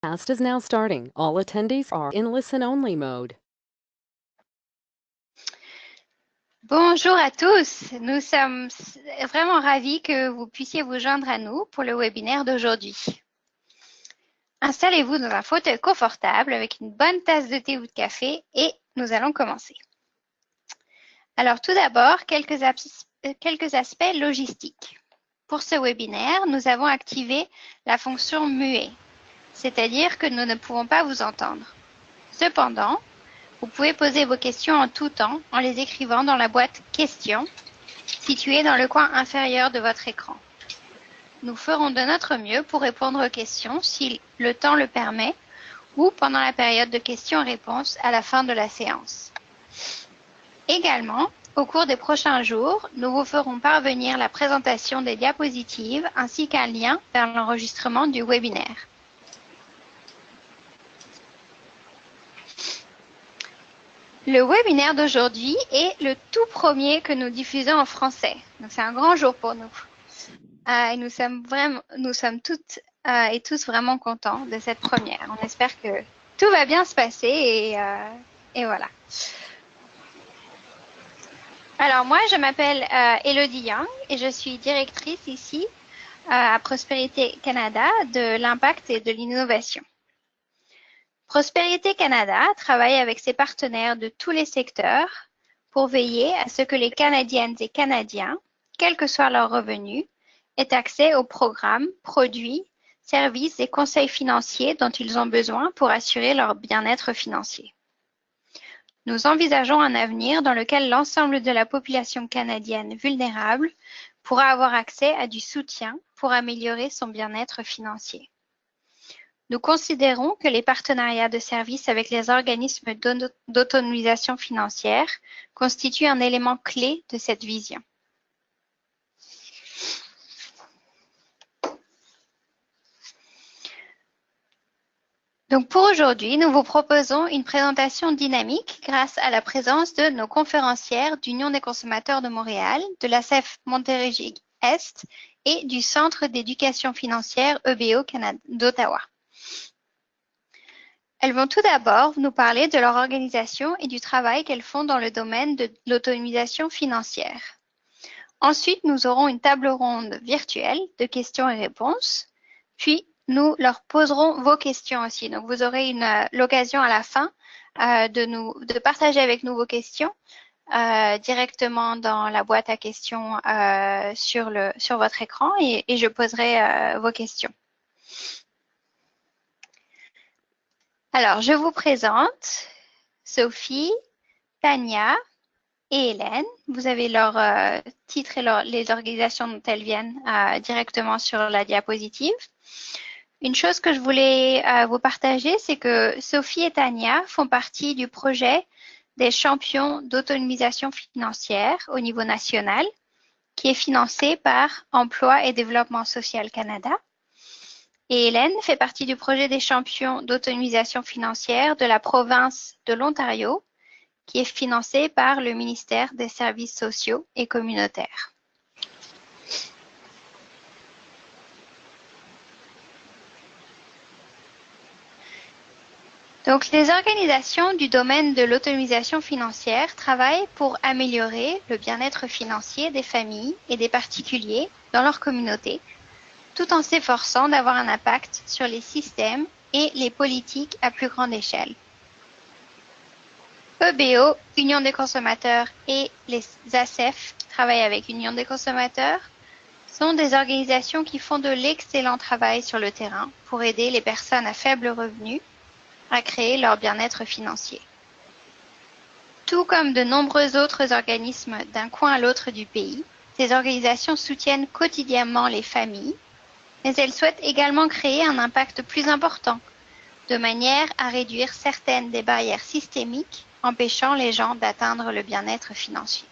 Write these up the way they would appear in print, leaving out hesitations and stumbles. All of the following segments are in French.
Cast is now starting. All attendees are in listen-only mode. Bonjour à tous, nous sommes vraiment ravis que vous puissiez vous joindre à nous pour le webinaire d'aujourd'hui. Installez-vous dans un fauteuil confortable avec une bonne tasse de thé ou de café et nous allons commencer. Alors tout d'abord, quelques aspects logistiques. Pour ce webinaire, nous avons activé la fonction muet, c'est-à-dire que nous ne pouvons pas vous entendre. Cependant, vous pouvez poser vos questions en tout temps en les écrivant dans la boîte « Questions » située dans le coin inférieur de votre écran. Nous ferons de notre mieux pour répondre aux questions si le temps le permet ou pendant la période de questions-réponses à la fin de la séance. Également, au cours des prochains jours, nous vous ferons parvenir la présentation des diapositives ainsi qu'un lien vers l'enregistrement du webinaire. Le webinaire d'aujourd'hui est le tout premier que nous diffusons en français. Donc c'est un grand jour pour nous. Et nous sommes toutes et tous vraiment contents de cette première. On espère que tout va bien se passer et voilà. Alors moi, je m'appelle Elodie Young et je suis directrice ici à Prospérité Canada de l'impact et de l'innovation. Prospérité Canada travaille avec ses partenaires de tous les secteurs pour veiller à ce que les Canadiennes et Canadiens, quels que soient leurs revenus, aient accès aux programmes, produits, services et conseils financiers dont ils ont besoin pour assurer leur bien-être financier. Nous envisageons un avenir dans lequel l'ensemble de la population canadienne vulnérable pourra avoir accès à du soutien pour améliorer son bien-être financier. Nous considérons que les partenariats de services avec les organismes d'autonomisation financière constituent un élément clé de cette vision. Donc pour aujourd'hui, nous vous proposons une présentation dynamique grâce à la présence de nos conférencières d'Union des consommateurs de Montréal, de l'ACEF Montérégie-Est et du Centre d'éducation financière EBO d'Ottawa. Elles vont tout d'abord nous parler de leur organisation et du travail qu'elles font dans le domaine de l'autonomisation financière. Ensuite, nous aurons une table ronde virtuelle de questions et réponses, puis nous leur poserons vos questions aussi. Donc, vous aurez l'occasion à la fin de partager avec nous vos questions directement dans la boîte à questions sur votre écran et je poserai vos questions. Alors, je vous présente Sophie, Tania et Hélène. Vous avez leur titre et les organisations dont elles viennent directement sur la diapositive. Une chose que je voulais vous partager, c'est que Sophie et Tania font partie du projet des champions d'autonomisation financière au niveau national, qui est financé par Emploi et Développement social Canada. Et Hélène fait partie du projet des champions d'autonomisation financière de la province de l'Ontario, qui est financé par le ministère des Services sociaux et communautaires. Donc, les organisations du domaine de l'autonomisation financière travaillent pour améliorer le bien-être financier des familles et des particuliers dans leur communauté, tout en s'efforçant d'avoir un impact sur les systèmes et les politiques à plus grande échelle. EBO, Union des consommateurs, et les ACEF, qui travaillent avec Union des consommateurs, sont des organisations qui font de l'excellent travail sur le terrain pour aider les personnes à faible revenu à créer leur bien-être financier. Tout comme de nombreux autres organismes d'un coin à l'autre du pays, ces organisations soutiennent quotidiennement les familles, mais elles souhaitent également créer un impact plus important, de manière à réduire certaines des barrières systémiques empêchant les gens d'atteindre le bien-être financier.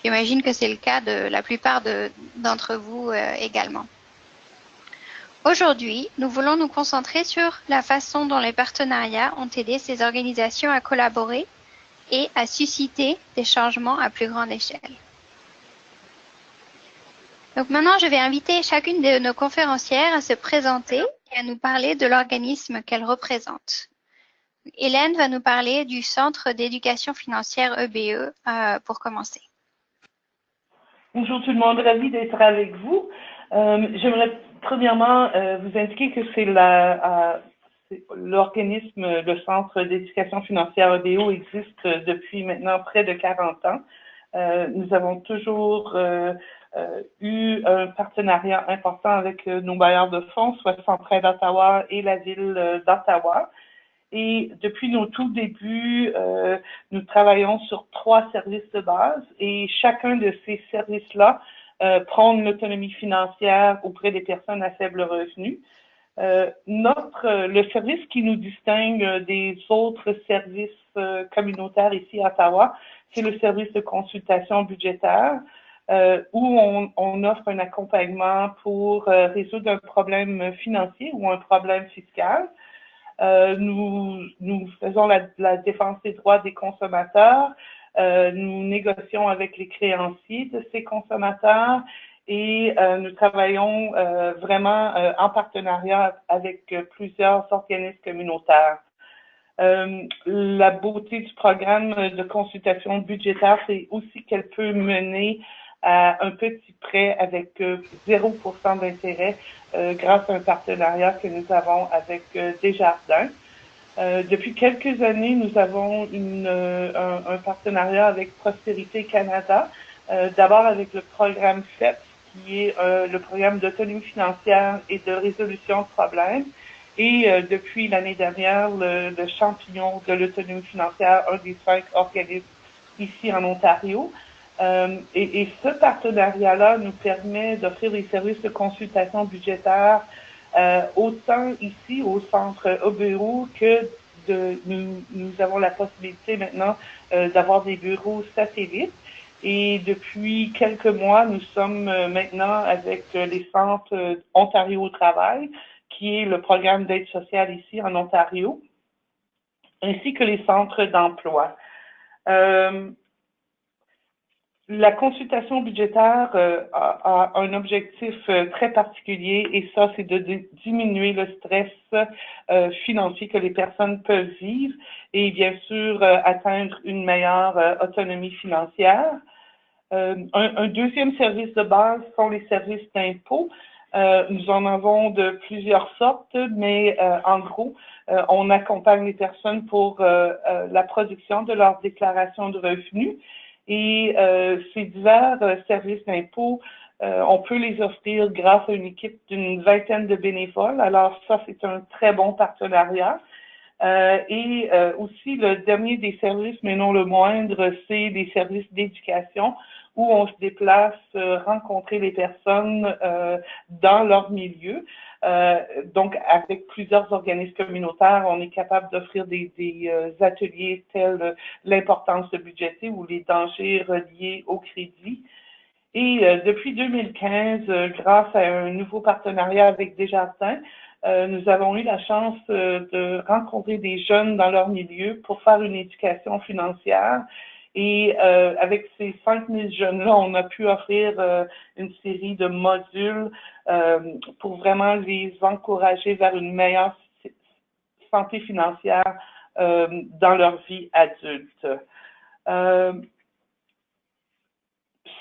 J'imagine que c'est le cas de la plupart d'entre vous également. Aujourd'hui, nous voulons nous concentrer sur la façon dont les partenariats ont aidé ces organisations à collaborer et à susciter des changements à plus grande échelle. Donc maintenant, je vais inviter chacune de nos conférencières à se présenter et à nous parler de l'organisme qu'elle représente. Hélène va nous parler du Centre d'éducation financière EBE pour commencer. Bonjour tout le monde, ravi d'être avec vous. J'aimerais premièrement vous indiquer que c'est l'organisme, le Centre d'éducation financière EBO existe depuis maintenant près de 40 ans. Nous avons toujours eu un partenariat important avec nos bailleurs de fonds, soit Centraide d'Ottawa et la ville d'Ottawa. Et depuis nos tout débuts, nous travaillons sur 3 services de base et chacun de ces services-là prône l'autonomie financière auprès des personnes à faible revenu. Le service qui nous distingue des autres services communautaires ici à Ottawa, c'est le service de consultation budgétaire où on offre un accompagnement pour résoudre un problème financier ou un problème fiscal. Nous faisons la défense des droits des consommateurs, nous négocions avec les créanciers de ces consommateurs et nous travaillons vraiment en partenariat avec plusieurs organismes communautaires. La beauté du programme de consultation budgétaire, c'est aussi qu'elle peut mener à un petit prêt avec 0% d'intérêt grâce à un partenariat que nous avons avec Desjardins. Depuis quelques années, nous avons un partenariat avec Prospérité Canada, d'abord avec le programme FEPS, qui est le programme d'autonomie financière et de résolution de problèmes, et depuis l'année dernière, le champignon de l'autonomie financière, un des 5 organismes ici en Ontario. Et ce partenariat-là nous permet d'offrir des services de consultation budgétaire autant ici au centre EBO que nous avons la possibilité maintenant d'avoir des bureaux satellites. Et depuis quelques mois, nous sommes maintenant avec les centres Ontario au travail, qui est le programme d'aide sociale ici en Ontario, ainsi que les centres d'emploi. La consultation budgétaire a un objectif très particulier et ça, c'est de diminuer le stress financier que les personnes peuvent vivre et bien sûr atteindre une meilleure autonomie financière. Un deuxième service de base sont les services d'impôt. Nous en avons de plusieurs sortes, mais en gros, on accompagne les personnes pour la production de leur déclaration de revenus. Et ces divers services d'impôt, on peut les offrir grâce à une équipe d'une vingtaine de bénévoles. Alors ça, c'est un très bon partenariat. Et aussi, le dernier des services, mais non le moindre, c'est des services d'éducation où on se déplace rencontrer les personnes dans leur milieu. Donc, avec plusieurs organismes communautaires, on est capable d'offrir des ateliers tels l'importance de budgéter ou les dangers reliés au crédit. Et depuis 2015, grâce à un nouveau partenariat avec Desjardins, nous avons eu la chance de rencontrer des jeunes dans leur milieu pour faire une éducation financière. Et avec ces 5000 jeunes-là, on a pu offrir une série de modules pour vraiment les encourager vers une meilleure santé financière dans leur vie adulte.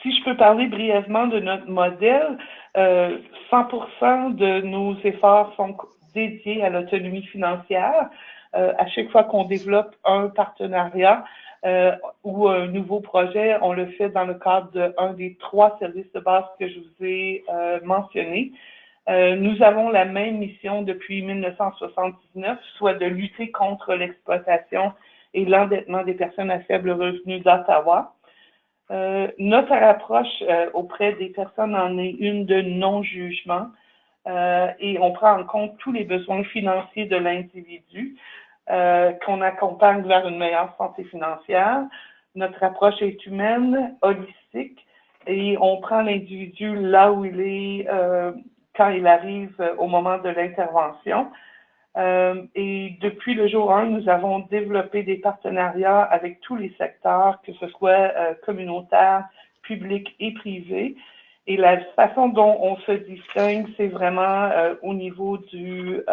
Si je peux parler brièvement de notre modèle, 100% de nos efforts sont dédiés à l'autonomie financière. À chaque fois qu'on développe un partenariat ou un nouveau projet, on le fait dans le cadre d'un des 3 services de base que je vous ai mentionnés. Nous avons la même mission depuis 1979, soit de lutter contre l'exploitation et l'endettement des personnes à faible revenu d'Ottawa. Notre approche auprès des personnes en est une de non-jugement et on prend en compte tous les besoins financiers de l'individu qu'on accompagne vers une meilleure santé financière. Notre approche est humaine, holistique et on prend l'individu là où il est quand il arrive au moment de l'intervention. Et depuis le jour 1, nous avons développé des partenariats avec tous les secteurs, que ce soit communautaire, public et privé. Et la façon dont on se distingue, c'est vraiment au niveau de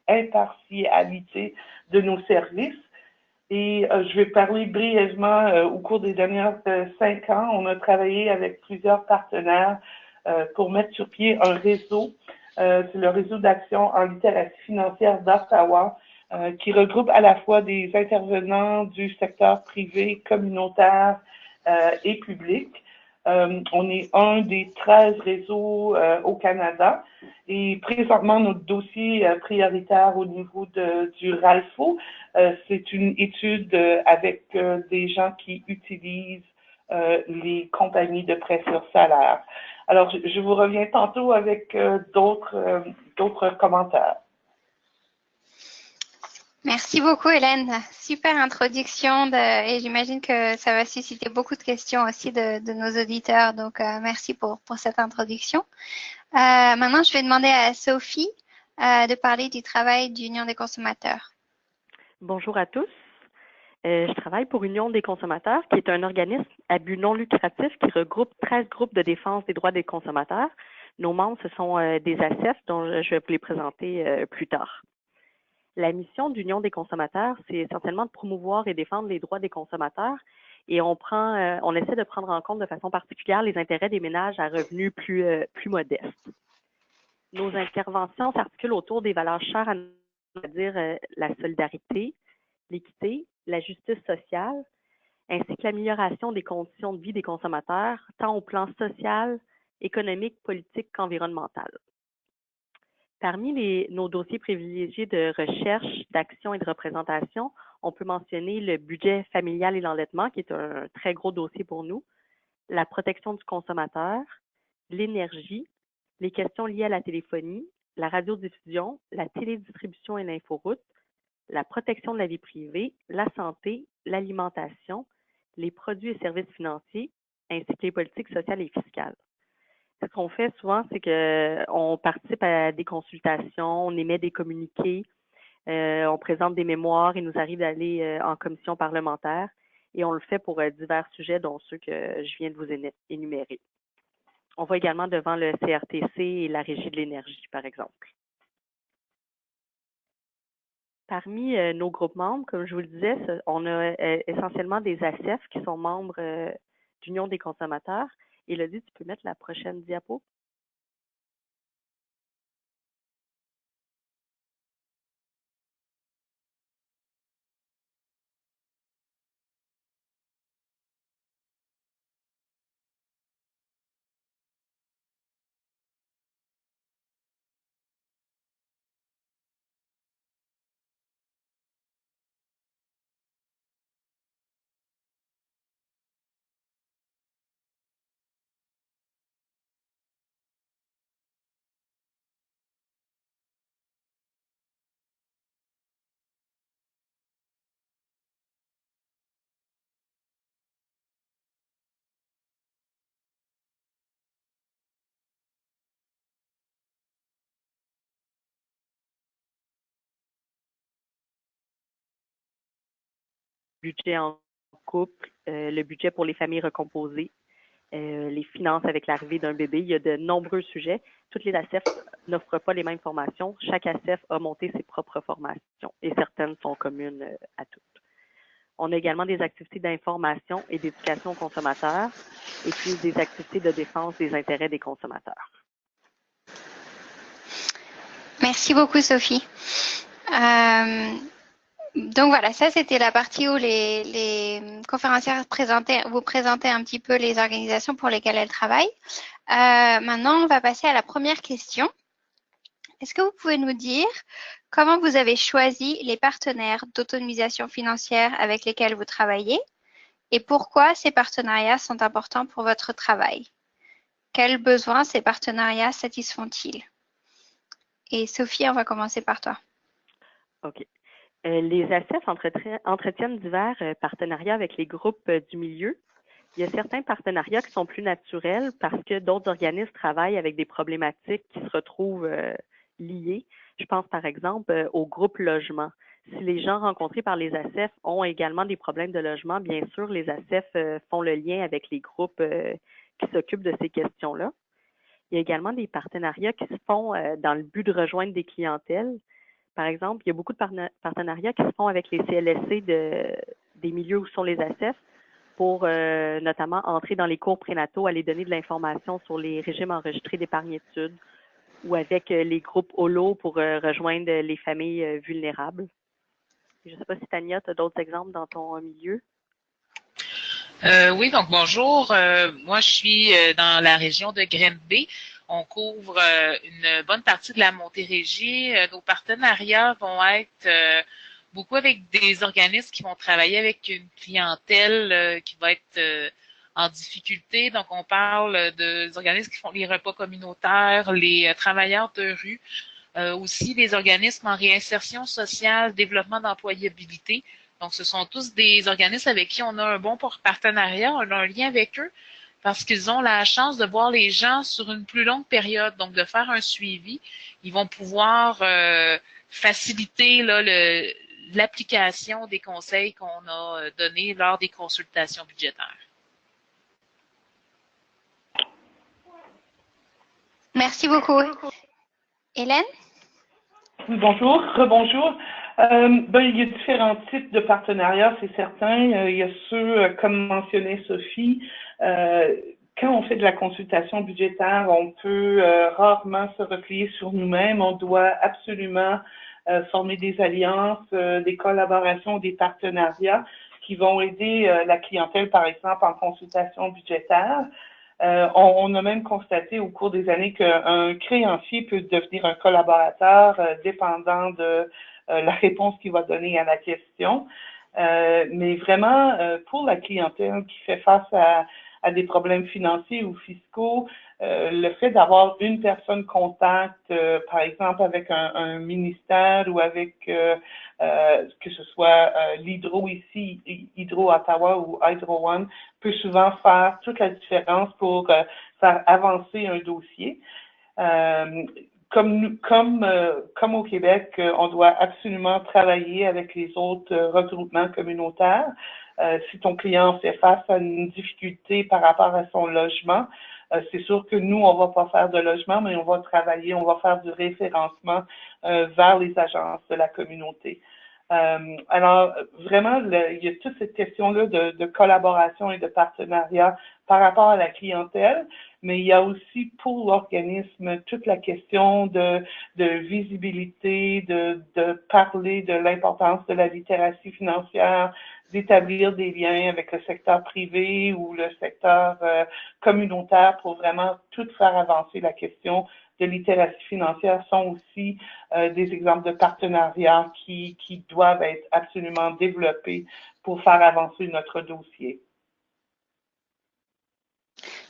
l'impartialité de nos services. Et je vais parler brièvement, au cours des dernières 5 ans, on a travaillé avec plusieurs partenaires pour mettre sur pied un réseau. C'est le réseau d'action en littératie financière d'Ottawa, qui regroupe à la fois des intervenants du secteur privé, communautaire et public. On est un des 13 réseaux au Canada et présentement notre dossier prioritaire au niveau du RALFO, c'est une étude avec des gens qui utilisent les compagnies de prêts sur salaire. Alors, je vous reviens tantôt avec d'autres commentaires. Merci beaucoup, Hélène. Super introduction et j'imagine que ça va susciter beaucoup de questions aussi de nos auditeurs. Donc, merci pour cette introduction. Maintenant, je vais demander à Sophie de parler du travail d'Union des consommateurs. Bonjour à tous. Je travaille pour Union des consommateurs, qui est un organisme à but non lucratif qui regroupe 13 groupes de défense des droits des consommateurs. Nos membres, ce sont des ACEF, dont je vais vous les présenter plus tard. La mission d'Union des consommateurs, c'est essentiellement de promouvoir et défendre les droits des consommateurs et on essaie de prendre en compte de façon particulière les intérêts des ménages à revenus plus modestes. Nos interventions s'articulent autour des valeurs chères à nous, c'est-à-dire la solidarité, l'équité, la justice sociale, ainsi que l'amélioration des conditions de vie des consommateurs, tant au plan social, économique, politique qu'environnemental. Parmi nos dossiers privilégiés de recherche, d'action et de représentation, on peut mentionner le budget familial et l'endettement, qui est un très gros dossier pour nous, la protection du consommateur, l'énergie, les questions liées à la téléphonie, la radiodiffusion, la télédistribution et l'inforoute, la protection de la vie privée, la santé, l'alimentation, les produits et services financiers, ainsi que les politiques sociales et fiscales. Ce qu'on fait souvent, c'est qu'on participe à des consultations, on émet des communiqués, on présente des mémoires, il nous arrive d'aller en commission parlementaire et on le fait pour divers sujets, dont ceux que je viens de vous énumérer. On va également devant le CRTC et la Régie de l'énergie, par exemple. Parmi nos groupes membres, comme je vous le disais, on a essentiellement des ACEF qui sont membres d'Union des consommateurs. Élodie, tu peux mettre la prochaine diapo? Budget en couple, le budget pour les familles recomposées, les finances avec l'arrivée d'un bébé. Il y a de nombreux sujets. Toutes les ACEF n'offrent pas les mêmes formations. Chaque ACEF a monté ses propres formations et certaines sont communes à toutes. On a également des activités d'information et d'éducation aux consommateurs et puis des activités de défense des intérêts des consommateurs. Merci beaucoup, Sophie. Donc voilà, ça c'était la partie où les conférencières vous présentaient un petit peu les organisations pour lesquelles elles travaillent. Maintenant, on va passer à la première question. Est-ce que vous pouvez nous dire comment vous avez choisi les partenaires d'autonomisation financière avec lesquels vous travaillez et pourquoi ces partenariats sont importants pour votre travail? Quels besoins ces partenariats satisfont-ils? Et Sophie, on va commencer par toi. OK. Les ACEF entretiennent divers partenariats avec les groupes du milieu. Il y a certains partenariats qui sont plus naturels parce que d'autres organismes travaillent avec des problématiques qui se retrouvent liées. Je pense par exemple au groupe logement. Si les gens rencontrés par les ACEF ont également des problèmes de logement, bien sûr, les ACEF font le lien avec les groupes qui s'occupent de ces questions-là. Il y a également des partenariats qui se font dans le but de rejoindre des clientèles. Par exemple, il y a beaucoup de partenariats qui se font avec les CLSC des milieux où sont les ACEF pour notamment entrer dans les cours prénataux, aller donner de l'information sur les régimes enregistrés d'épargne-études ou avec les groupes HOLO pour rejoindre les familles vulnérables. Je ne sais pas si Tania, tu as d'autres exemples dans ton milieu. Oui, donc bonjour. Moi, je suis dans la région de Granby. On couvre une bonne partie de la Montérégie. Nos partenariats vont être beaucoup avec des organismes qui vont travailler avec une clientèle qui va être en difficulté. Donc, on parle des organismes qui font les repas communautaires, les travailleurs de rue, aussi les organismes en réinsertion sociale, développement d'employabilité. Donc, ce sont tous des organismes avec qui on a un bon partenariat, on a un lien avec eux parce qu'ils ont la chance de voir les gens sur une plus longue période, donc de faire un suivi. Ils vont pouvoir faciliter là, l'application des conseils qu'on a donnés lors des consultations budgétaires. Merci beaucoup. Hélène? Oui, bonjour, rebonjour. Il y a différents types de partenariats, c'est certain. Il y a ceux, comme mentionnait Sophie, quand on fait de la consultation budgétaire, on peut rarement se replier sur nous-mêmes. On doit absolument former des alliances, des collaborations, des partenariats qui vont aider la clientèle, par exemple, en consultation budgétaire. On a même constaté au cours des années qu'un créancier peut devenir un collaborateur dépendant de la réponse qu'il va donner à la question. Mais vraiment, pour la clientèle qui fait face à des problèmes financiers ou fiscaux, le fait d'avoir une personne contact, par exemple avec un ministère ou avec que ce soit l'Hydro ici, Hydro Ottawa ou Hydro One, peut souvent faire toute la différence pour faire avancer un dossier. Comme au Québec, on doit absolument travailler avec les autres regroupements communautaires. Si ton client fait face à une difficulté par rapport à son logement, c'est sûr que nous, on va pas faire de logement, mais on va travailler, on va faire du référencement vers les agences de la communauté. Alors, vraiment, il y a toute cette question-là de collaboration et de partenariat par rapport à la clientèle, mais il y a aussi pour l'organisme toute la question de visibilité, de parler de l'importance de la littératie financière, d'établir des liens avec le secteur privé ou le secteur communautaire pour vraiment tout faire avancer la question de littératie financière sont aussi des exemples de partenariats qui doivent être absolument développés pour faire avancer notre dossier.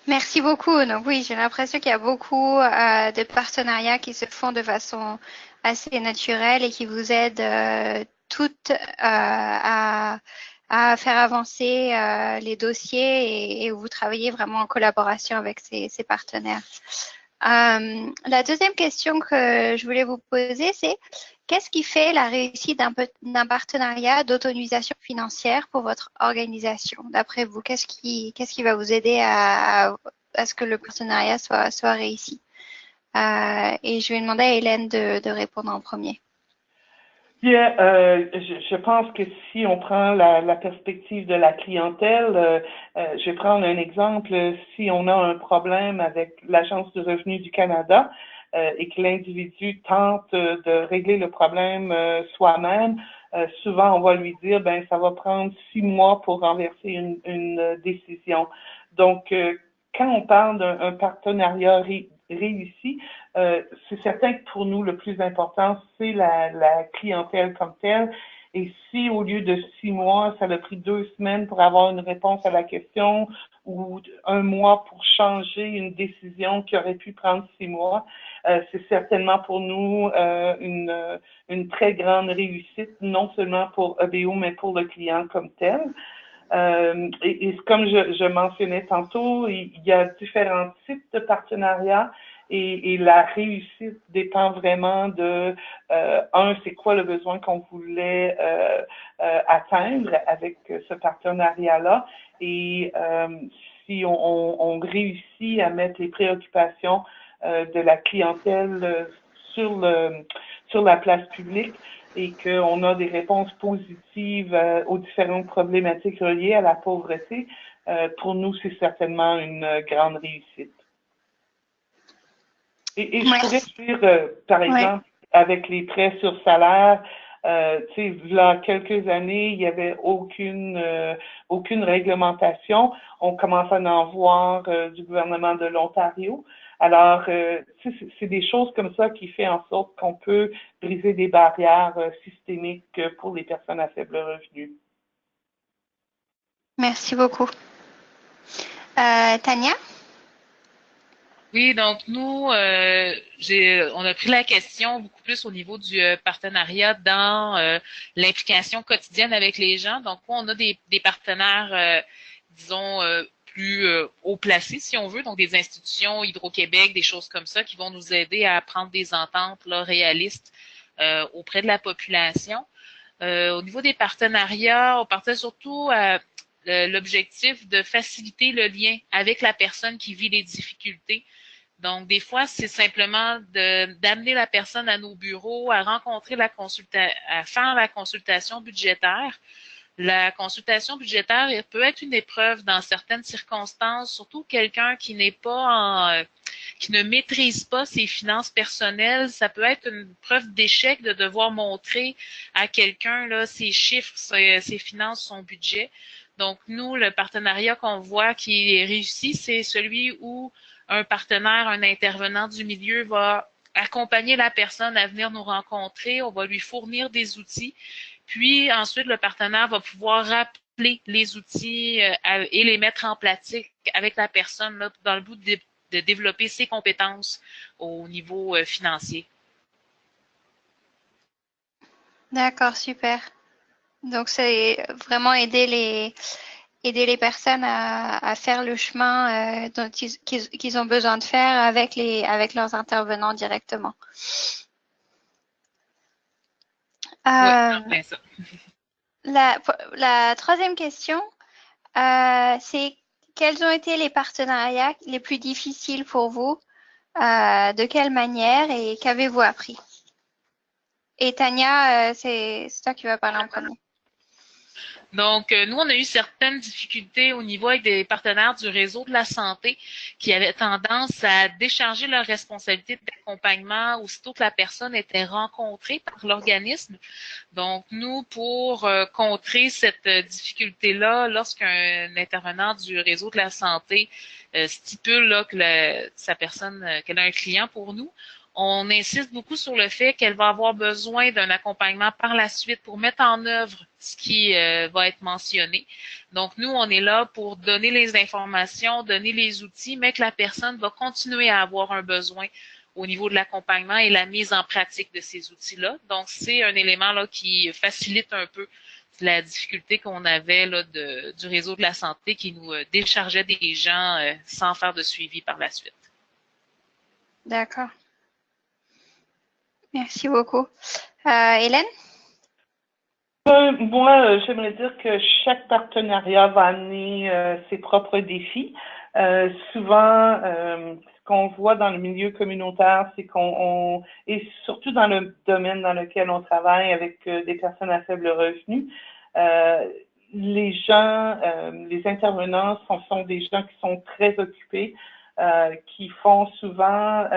Merci beaucoup. Donc oui, j'ai l'impression qu'il y a beaucoup de partenariats qui se font de façon assez naturelle et qui vous aident toutes à faire avancer les dossiers et où vous travaillez vraiment en collaboration avec ces partenaires. La deuxième question que je voulais vous poser, c'est qu'est-ce qui fait la réussite d'un partenariat d'autonomisation financière pour votre organisation? D'après vous, qu'est-ce qui va vous aider à ce que le partenariat soit réussi? Et je vais demander à Hélène de répondre en premier. Je pense que si on prend la perspective de la clientèle, je vais prendre un exemple. Si on a un problème avec l'Agence du revenu du Canada et que l'individu tente de régler le problème soi-même, souvent on va lui dire, ben ça va prendre 6 mois pour renverser une décision. Donc, quand on parle d'un partenariat réussi, c'est certain que pour nous, le plus important, c'est la clientèle comme telle. Et si au lieu de 6 mois, ça a pris 2 semaines pour avoir une réponse à la question ou 1 mois pour changer une décision qui aurait pu prendre 6 mois, c'est certainement pour nous une très grande réussite, non seulement pour EBO, mais pour le client comme tel. Et comme je mentionnais tantôt, il y a différents types de partenariats et la réussite dépend vraiment de, c'est quoi le besoin qu'on voulait atteindre avec ce partenariat-là et si on réussit à mettre les préoccupations de la clientèle sur la place publique et qu'on a des réponses positives aux différentes problématiques reliées à la pauvreté, pour nous, c'est certainement une grande réussite. Et je pourrais dire, par exemple, avec les prêts sur salaire, tu sais, là, quelques années, il n'y avait aucune réglementation. On commence à en voir du gouvernement de l'Ontario. Alors, c'est des choses comme ça qui fait en sorte qu'on peut briser des barrières systémiques pour les personnes à faible revenu. Merci beaucoup. Tania? Oui, donc nous, on a pris la question beaucoup plus au niveau du partenariat dans l'implication quotidienne avec les gens. Donc, on a des partenaires, disons, plus haut placés, si on veut, donc des institutions, Hydro-Québec, des choses comme ça, qui vont nous aider à prendre des ententes là, réalistes auprès de la population. Au niveau des partenariats, on partait surtout à l'objectif de faciliter le lien avec la personne qui vit les difficultés. Donc, des fois, c'est simplement d'amener la personne à nos bureaux, à rencontrer à faire la consultation budgétaire. La consultation budgétaire peut être une épreuve dans certaines circonstances, surtout quelqu'un qui n'est pas qui ne maîtrise pas ses finances personnelles. Ça peut être une preuve d'échec de devoir montrer à quelqu'un là ses chiffres, ses finances, son budget. Donc, nous, le partenariat qu'on voit qui est réussi, c'est celui où un partenaire, un intervenant du milieu va accompagner la personne à venir nous rencontrer. On va lui fournir des outils. Puis ensuite, le partenaire va pouvoir rappeler les outils et les mettre en pratique avec la personne là, dans le but de développer ses compétences au niveau financier. D'accord, super. Donc, c'est vraiment aider les personnes à faire le chemin qu'ils ont besoin de faire avec leurs intervenants directement. Oui, ça. La troisième question, c'est quels ont été les partenariats les plus difficiles pour vous? De quelle manière et qu'avez-vous appris? Et Tania, c'est toi qui vas parler en premier. Donc, nous, on a eu certaines difficultés au niveau avec des partenaires du réseau de la santé qui avaient tendance à décharger leurs responsabilités d'accompagnement aussitôt que la personne était rencontrée par l'organisme. Donc, nous, pour contrer cette difficulté-là, lorsqu'un intervenant du réseau de la santé stipule là, que sa personne, qu'elle a un client pour nous, on insiste beaucoup sur le fait qu'elle va avoir besoin d'un accompagnement par la suite pour mettre en œuvre ce qui va être mentionné. Donc, nous, on est là pour donner les informations, donner les outils, mais que la personne va continuer à avoir un besoin au niveau de l'accompagnement et la mise en pratique de ces outils-là. Donc, c'est un élément là qui facilite un peu la difficulté qu'on avait là, du réseau de la santé qui nous déchargeait des gens sans faire de suivi par la suite. D'accord. Merci beaucoup. Hélène? Moi, j'aimerais dire que chaque partenariat va amener ses propres défis. Souvent, ce qu'on voit dans le milieu communautaire, c'est et surtout dans le domaine dans lequel on travaille avec des personnes à faible revenu, les gens, les intervenants sont des gens qui sont très occupés, qui font souvent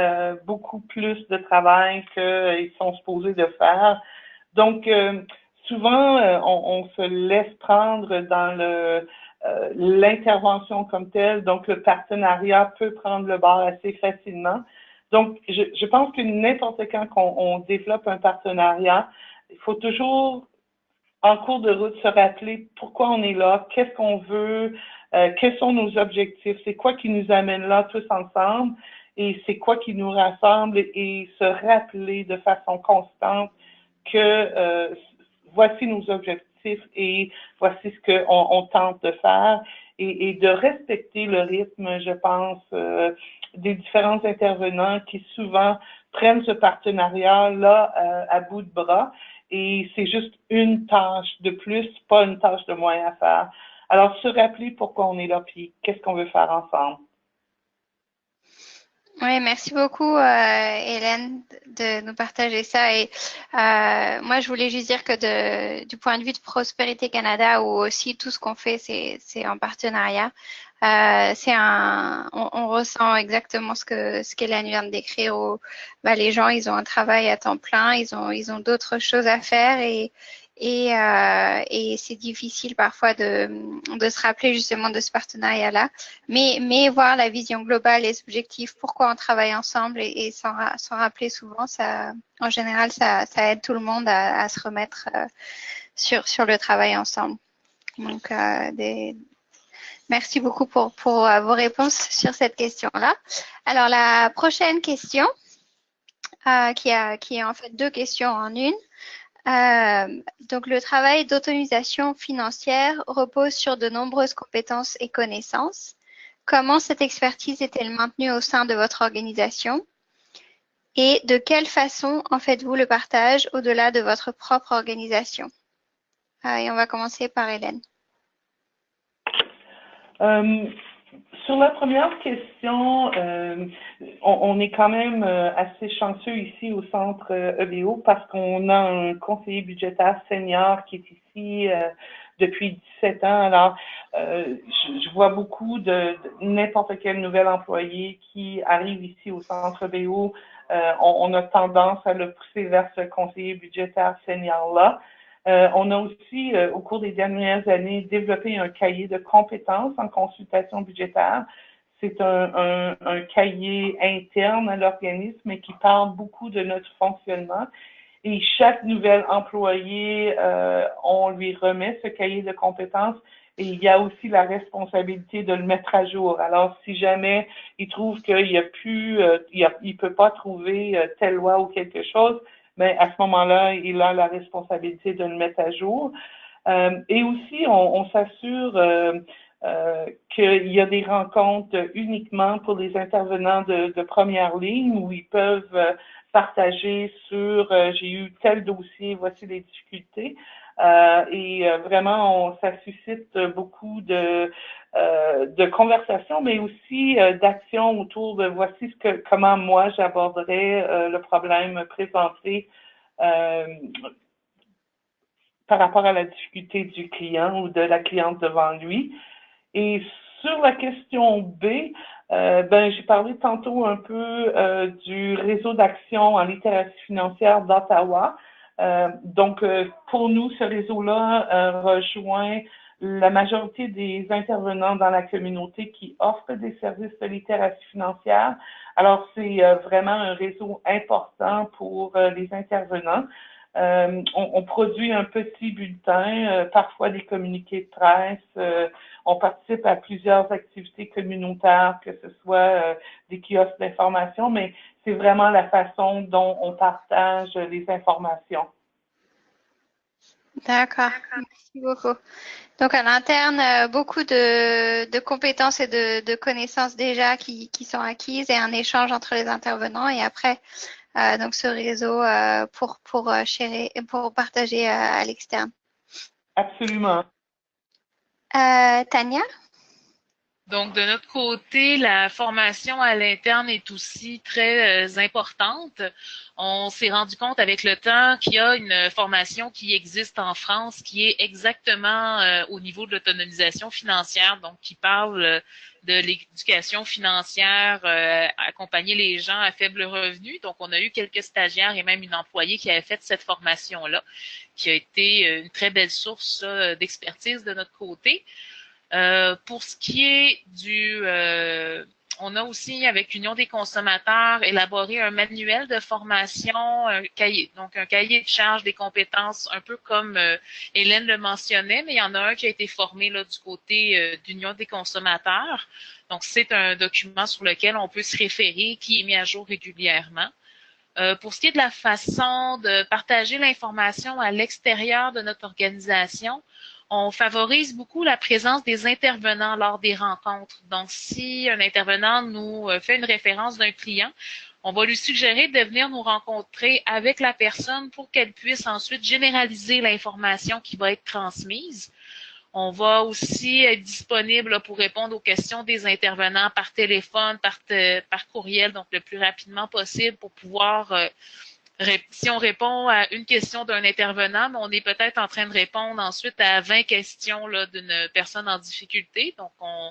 beaucoup plus de travail qu'ils sont supposés de faire. Donc, souvent, on se laisse prendre dans l'intervention comme telle, donc le partenariat peut prendre le bord assez facilement. Donc, je pense que n'importe quand qu'on développe un partenariat, il faut toujours, en cours de route, se rappeler pourquoi on est là, qu'est-ce qu'on veut, quels sont nos objectifs, c'est quoi qui nous amène là tous ensemble et c'est quoi qui nous rassemble et se rappeler de façon constante que voici nos objectifs et voici ce qu'on tente de faire et de respecter le rythme, je pense, des différents intervenants qui souvent prennent ce partenariat-là à bout de bras et c'est juste une tâche de plus, pas une tâche de moins à faire. Alors, se rappeler pourquoi on est là, puis qu'est-ce qu'on veut faire ensemble. Oui, merci beaucoup, Hélène, de nous partager ça. Et moi, je voulais juste dire que du point de vue de Prospérité Canada, où aussi tout ce qu'on fait, c'est en partenariat, on ressent exactement ce qu'Hélène vient de décrire. Où, les gens, ils ont un travail à temps plein, ils ont d'autres choses à faire et c'est difficile parfois de se rappeler justement de ce partenariat-là, mais voir la vision globale, les objectifs, pourquoi on travaille ensemble et s'en rappeler souvent, ça, en général, ça aide tout le monde à se remettre sur le travail ensemble. Donc, merci beaucoup pour vos réponses sur cette question-là. Alors, la prochaine question, qui est en fait 2 questions en une. Donc, le travail d'autonomisation financière repose sur de nombreuses compétences et connaissances. Comment cette expertise est-elle maintenue au sein de votre organisation? Et de quelle façon en faites-vous le partage au-delà de votre propre organisation? Et on va commencer par Hélène. Sur la première question, on est quand même assez chanceux ici au centre EBO parce qu'on a un conseiller budgétaire senior qui est ici depuis 17 ans. Alors, je vois beaucoup de n'importe quel nouvel employé qui arrive ici au centre EBO. On a tendance à le pousser vers ce conseiller budgétaire senior-là. On a aussi, au cours des dernières années, développé un cahier de compétences en consultation budgétaire. C'est un cahier interne à l'organisme qui parle beaucoup de notre fonctionnement. Et chaque nouvel employé, on lui remet ce cahier de compétences et il y a aussi la responsabilité de le mettre à jour. Alors, si jamais il trouve qu'il y a plus, il peut pas trouver telle loi ou quelque chose, mais à ce moment-là, il a la responsabilité de le mettre à jour. Et aussi, on s'assure qu'il y a des rencontres uniquement pour les intervenants de première ligne où ils peuvent partager sur j'ai eu tel dossier, voici les difficultés. Et vraiment, ça suscite beaucoup de conversations, mais aussi d'actions autour de voici comment moi j'aborderais le problème présenté par rapport à la difficulté du client ou de la cliente devant lui. Et sur la question B, j'ai parlé tantôt un peu du réseau d'action en littératie financière d'Ottawa. Donc, pour nous, ce réseau-là rejoint la majorité des intervenants dans la communauté qui offrent des services de littératie financière. Alors, c'est vraiment un réseau important pour les intervenants. On produit un petit bulletin, parfois des communiqués de presse. On participe à plusieurs activités communautaires, que ce soit des kiosques d'information, mais c'est vraiment la façon dont on partage les informations. D'accord, merci beaucoup. Donc, à l'interne, beaucoup de compétences et de connaissances déjà qui sont acquises et un échange entre les intervenants. Et après, donc ce réseau pour partager à l'externe. Absolument. Tania? Donc, de notre côté, la formation à l'interne est aussi très importante. On s'est rendu compte avec le temps qu'il y a une formation qui existe en France qui est exactement au niveau de l'autonomisation financière, donc qui parle de l'éducation financière, accompagner les gens à faible revenu. Donc, on a eu quelques stagiaires et même une employée qui avait fait cette formation-là, qui a été une très belle source d'expertise de notre côté. Pour ce qui est on a aussi, avec Union des consommateurs, élaboré un manuel de formation, un cahier de charge des compétences, un peu comme Hélène le mentionnait, mais il y en a un qui a été formé là du côté d'Union des consommateurs. Donc, c'est un document sur lequel on peut se référer, qui est mis à jour régulièrement. Pour ce qui est de la façon de partager l'information à l'extérieur de notre organisation, on favorise beaucoup la présence des intervenants lors des rencontres. Donc, si un intervenant nous fait une référence d'un client, on va lui suggérer de venir nous rencontrer avec la personne pour qu'elle puisse ensuite généraliser l'information qui va être transmise. On va aussi être disponible là, pour répondre aux questions des intervenants par téléphone, par courriel, donc le plus rapidement possible pour pouvoir, si on répond à une question d'un intervenant, mais on est peut-être en train de répondre ensuite à 20 questions là, d'une personne en difficulté. Donc, on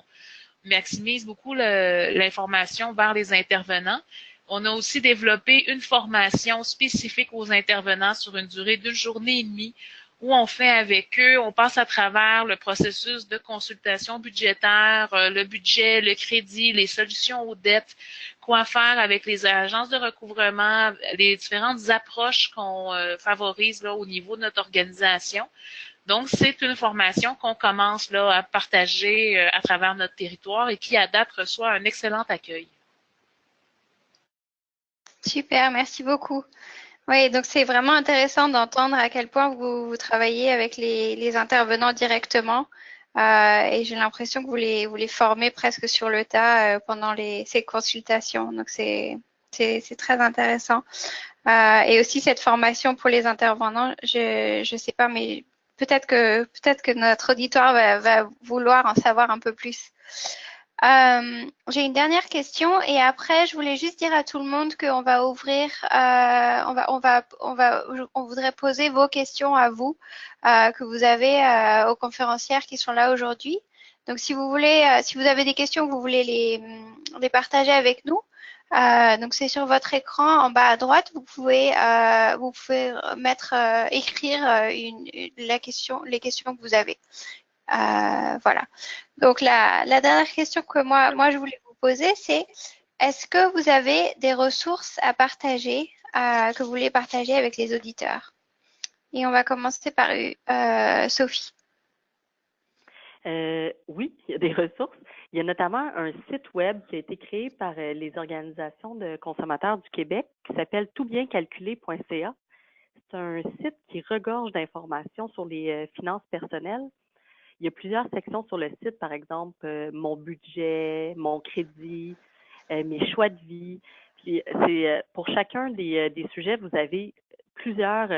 maximise beaucoup l'information vers les intervenants. On a aussi développé une formation spécifique aux intervenants sur une durée d'une journée et demie où on fait avec eux, on passe à travers le processus de consultation budgétaire, le budget, le crédit, les solutions aux dettes, quoi faire avec les agences de recouvrement, les différentes approches qu'on favorise là, au niveau de notre organisation. Donc, c'est une formation qu'on commence là, à partager à travers notre territoire et qui, à date, reçoit un excellent accueil. Super, merci beaucoup. Oui, donc c'est vraiment intéressant d'entendre à quel point vous travaillez avec les intervenants directement. Et j'ai l'impression que vous les formez presque sur le tas pendant ces consultations. Donc c'est très intéressant. Et aussi cette formation pour les intervenants, je sais pas, mais peut-être que notre auditoire va vouloir en savoir un peu plus. J'ai une dernière question et après je voulais juste dire à tout le monde qu'on va ouvrir, on voudrait poser vos questions à vous que vous avez aux conférencières qui sont là aujourd'hui. Donc si vous voulez, si vous avez des questions, vous voulez les partager avec nous. Donc c'est sur votre écran en bas à droite, vous pouvez écrire les questions que vous avez. Voilà. Donc la dernière question que moi je voulais vous poser, c'est est-ce que vous avez des ressources à partager, que vous voulez partager avec les auditeurs? Et on va commencer par Sophie. Oui, il y a des ressources. Il y a notamment un site web qui a été créé par les organisations de consommateurs du Québec qui s'appelle toutbiencalculé.ca. C'est un site qui regorge d'informations sur les finances personnelles. Il y a plusieurs sections sur le site, par exemple, mon budget, mon crédit, mes choix de vie. Puis pour chacun des sujets, vous avez plusieurs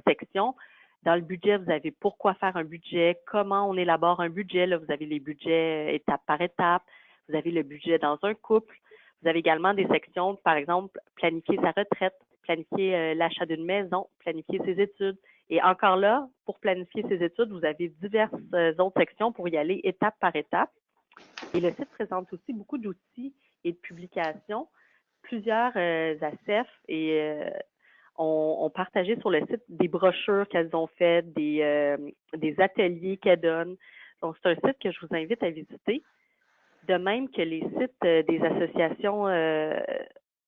sections. Dans le budget, vous avez pourquoi faire un budget, comment on élabore un budget. Là, vous avez les budgets étape par étape. Vous avez le budget dans un couple. Vous avez également des sections, par exemple, planifier sa retraite, planifier l'achat d'une maison, planifier ses études. Et encore là, pour planifier ses études, vous avez diverses autres sections pour y aller étape par étape. Et le site présente aussi beaucoup d'outils et de publications. Plusieurs ACEF ont partagé sur le site des brochures qu'elles ont faites, des ateliers qu'elles donnent. Donc, c'est un site que je vous invite à visiter. De même que les sites des associations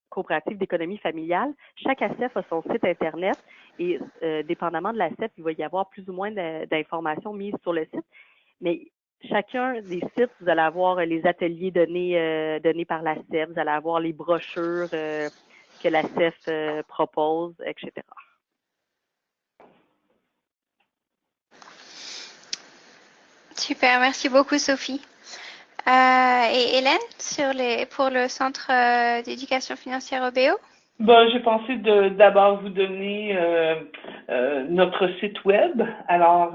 coopératives d'économie familiale, chaque ACEF a son site Internet et dépendamment de l'ACEF, il va y avoir plus ou moins d'informations mises sur le site. Mais chacun des sites, vous allez avoir les ateliers donnés par l'ACEF, vous allez avoir les brochures que l'ACEF propose, etc. Super, merci beaucoup Sophie. Et Hélène, pour le Centre d'éducation financière OBO? Bon, j'ai pensé d'abord vous donner notre site web. Alors,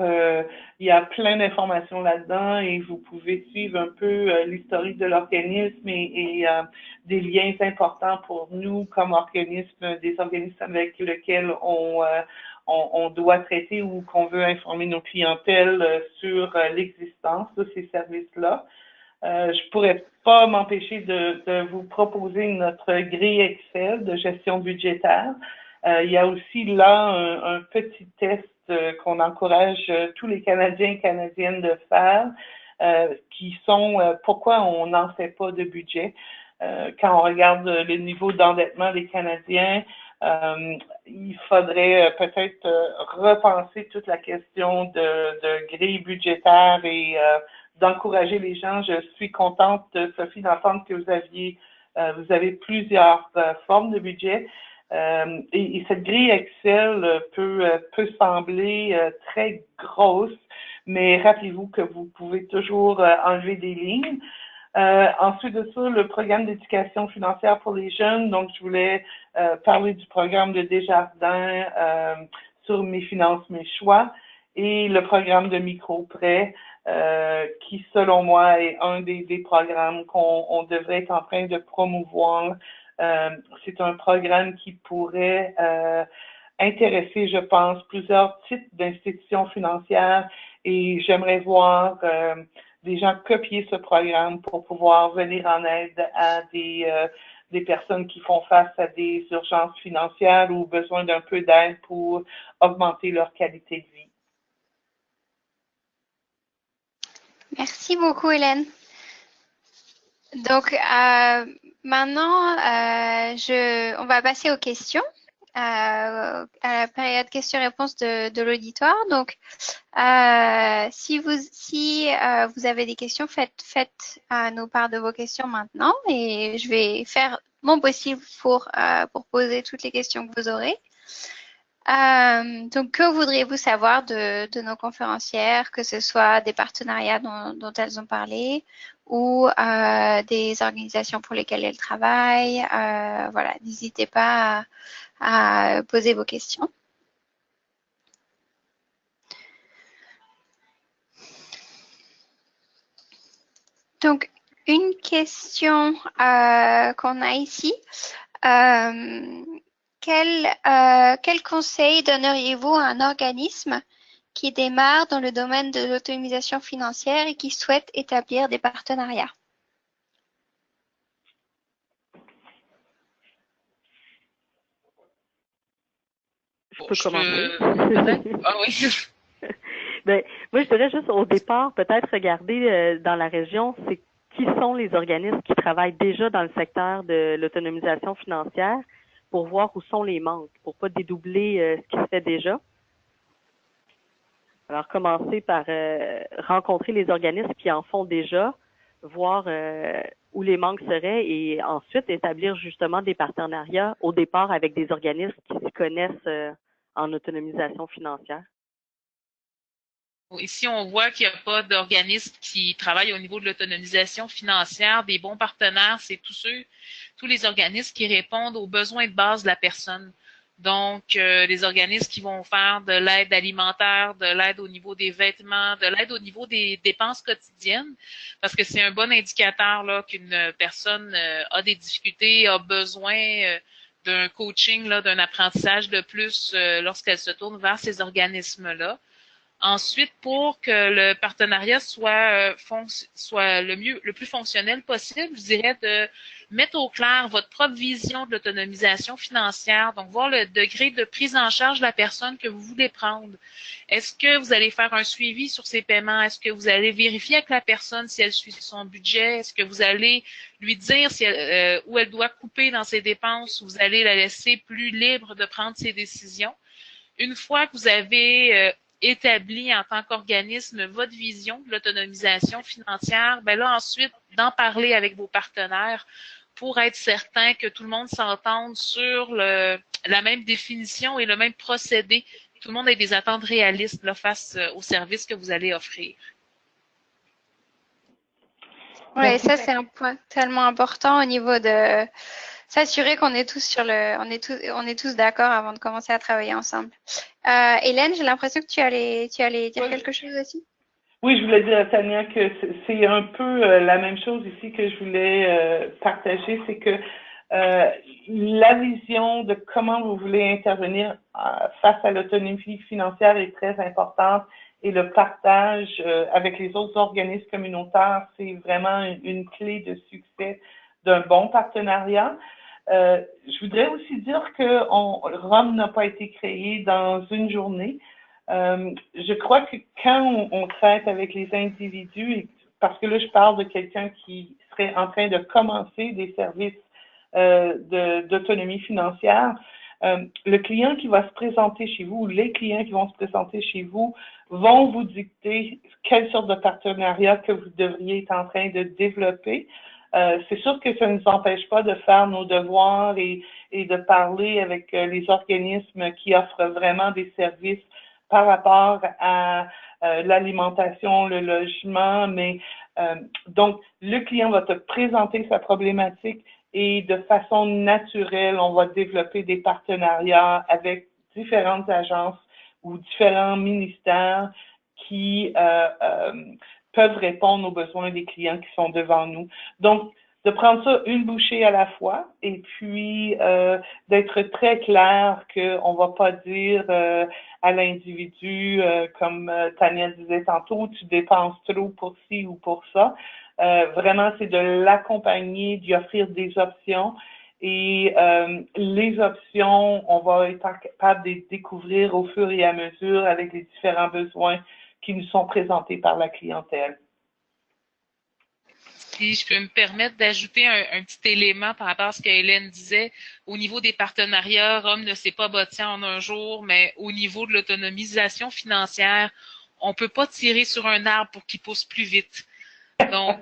il y a plein d'informations là-dedans et vous pouvez suivre un peu l'historique de l'organisme et des liens importants pour nous comme organisme, des organismes avec lesquels on doit traiter ou qu'on veut informer nos clientèles sur l'existence de ces services-là. Je pourrais pas m'empêcher de vous proposer notre grille Excel de gestion budgétaire. Il y a aussi là un petit test qu'on encourage tous les Canadiens et Canadiennes de faire, qui sont pourquoi on n'en fait pas de budget. Quand on regarde le niveau d'endettement des Canadiens, il faudrait peut-être repenser toute la question de grille budgétaire et d'encourager les gens. Je suis contente, Sophie, d'entendre que vous avez plusieurs formes de budget. Et cette grille Excel peut sembler très grosse, mais rappelez-vous que vous pouvez toujours enlever des lignes. Ensuite de ça, le programme d'éducation financière pour les jeunes. Donc, je voulais parler du programme de Desjardins sur mes finances, mes choix. et le programme de micro-prêt, qui, selon moi, est un des programmes qu'on devrait être en train de promouvoir. C'est un programme qui pourrait intéresser, je pense, plusieurs types d'institutions financières et j'aimerais voir des gens copier ce programme pour pouvoir venir en aide à des personnes qui font face à des urgences financières ou besoin d'un peu d'aide pour augmenter leur qualité de vie. Merci beaucoup, Hélène. Donc, maintenant, on va passer aux questions, à la période questions-réponses de l'auditoire. Donc, si vous avez des questions, faites nous part de vos questions maintenant et je vais faire mon possible pour poser toutes les questions que vous aurez. Donc, que voudriez-vous savoir de nos conférencières, que ce soit des partenariats dont elles ont parlé ou des organisations pour lesquelles elles travaillent? Voilà, n'hésitez pas à poser vos questions. Donc, une question qu'on a ici. Quel conseil donneriez-vous à un organisme qui démarre dans le domaine de l'autonomisation financière et qui souhaite établir des partenariats? Je peux commencer. Ah oui. Ben, moi, je dirais juste au départ, peut-être regarder dans la région, c'est qui sont les organismes qui travaillent déjà dans le secteur de l'autonomisation financière pour voir où sont les manques, pour pas dédoubler ce qui se fait déjà. Alors, commencer par rencontrer les organismes qui en font déjà, voir où les manques seraient et ensuite établir justement des partenariats au départ avec des organismes qui s'y connaissent en autonomisation financière. Ici, on voit qu'il n'y a pas d'organismes qui travaillent au niveau de l'autonomisation financière. Des bons partenaires, c'est tous les organismes qui répondent aux besoins de base de la personne. Donc, les organismes qui vont faire de l'aide alimentaire, de l'aide au niveau des vêtements, de l'aide au niveau des dépenses quotidiennes, parce que c'est un bon indicateur là qu'une personne a des difficultés, a besoin d'un coaching, là, d'un apprentissage de plus lorsqu'elle se tourne vers ces organismes-là. Ensuite, pour que le partenariat soit le plus fonctionnel possible, je dirais de mettre au clair votre propre vision de l'autonomisation financière, donc voir le degré de prise en charge de la personne que vous voulez prendre. Est-ce que vous allez faire un suivi sur ses paiements? Est-ce que vous allez vérifier avec la personne si elle suit son budget? Est-ce que vous allez lui dire si où elle doit couper dans ses dépenses ou vous allez la laisser plus libre de prendre ses décisions? Une fois que vous avez établi en tant qu'organisme votre vision de l'autonomisation financière, ben là ensuite d'en parler avec vos partenaires pour être certain que tout le monde s'entende sur la même définition et le même procédé. Que tout le monde ait des attentes réalistes là, face aux services que vous allez offrir. Oui, ça c'est un point tellement important au niveau de s'assurer qu'on est tous on est tous d'accord avant de commencer à travailler ensemble. Hélène, j'ai l'impression que tu allais dire quelque chose aussi. Oui, je voulais dire à Tania que c'est un peu la même chose ici que je voulais partager, c'est que la vision de comment vous voulez intervenir face à l'autonomie financière est très importante et le partage avec les autres organismes communautaires, c'est vraiment une clé de succès d'un bon partenariat. Je voudrais aussi dire que Rome n'a pas été créé dans une journée. Je crois que quand on traite avec les individus, parce que là je parle de quelqu'un qui serait en train de commencer des services d'autonomie financière, le client qui va se présenter chez vous, ou les clients qui vont se présenter chez vous, vont vous dicter quelle sorte de partenariat que vous devriez être en train de développer. C'est sûr que ça ne nous empêche pas de faire nos devoirs et de parler avec les organismes qui offrent vraiment des services par rapport à l'alimentation, le logement, mais donc le client va te présenter sa problématique et de façon naturelle, on va développer des partenariats avec différentes agences ou différents ministères qui peuvent répondre aux besoins des clients qui sont devant nous. Donc, de prendre ça une bouchée à la fois et puis d'être très clair qu'on ne va pas dire à l'individu, comme Tania disait tantôt, tu dépenses trop pour ci ou pour ça. Vraiment, c'est de l'accompagner, d'y offrir des options. Et les options, on va être capable de les découvrir au fur et à mesure avec les différents besoins qui nous sont présentés par la clientèle. Si je peux me permettre d'ajouter un petit élément par rapport à ce que Hélène disait, au niveau des partenariats, Rome ne s'est pas bâti en un jour, mais au niveau de l'autonomisation financière, on peut pas tirer sur un arbre pour qu'il pousse plus vite. Donc,